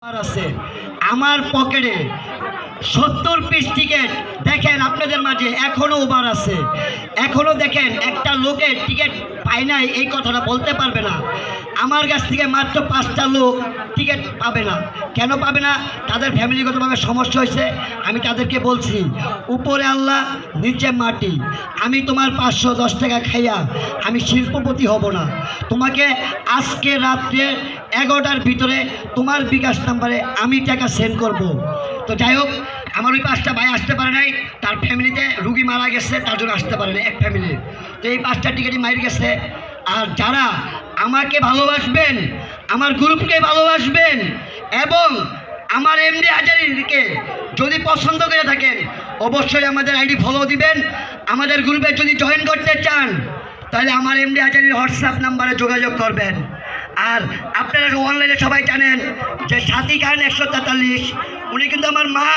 আছে আমার পকেটে 70 পিস টিকিট দেখেন আপনাদের মাঝে এখনো ওভার আছে। এখনো দেখেন একটা লোকের টিকিট পায় নাই এই কথাটা বলতে পারবে না। আমার কাছ থেকে মাত্র 5টা লোক টিকিট পাবে না। কেন পাবে না? তাদের ফ্যামিলিগতভাবে সমস্যা হয়েছে। আমি তাদেরকে বলছি উপরে আল্লাহ নিচে মাটি, আমি তোমার 510 টাকা খাইয়া আমি শিল্পপতি হব না। তোমাকে আজকে রাত্রে 11টার ভিতরে তোমার বিকাশ নাম্বারে আমি টাকা সেন্ড করব। তো যাই হোক, আমার ওই 5টা ভাই আসতে পারে নাই, তার ফ্যামিলিতে রুগী মারা গেছে, তার জন্য আসতে পারে না এক ফ্যামিলি। তো এই 5টা টিকিটই মারি গেছে। আর যারা আমাকে ভালোবাসবেন, আমার গ্রুপকে ভালোবাসবেন এবং আমার এমডি হাজারীকে যদি পছন্দ করে থাকেন অবশ্যই আমাদের আইডি ফলো দিবেন। আমাদের গ্রুপে যদি জয়েন করতে চান তাহলে আমার এমডি হাজারীর হোয়াটসঅ্যাপ নাম্বারে যোগাযোগ করবেন। আর আপনারা অনলাইনে সবাই জানেন যে সাথী খান 143 উনি কিন্তু আমার মা।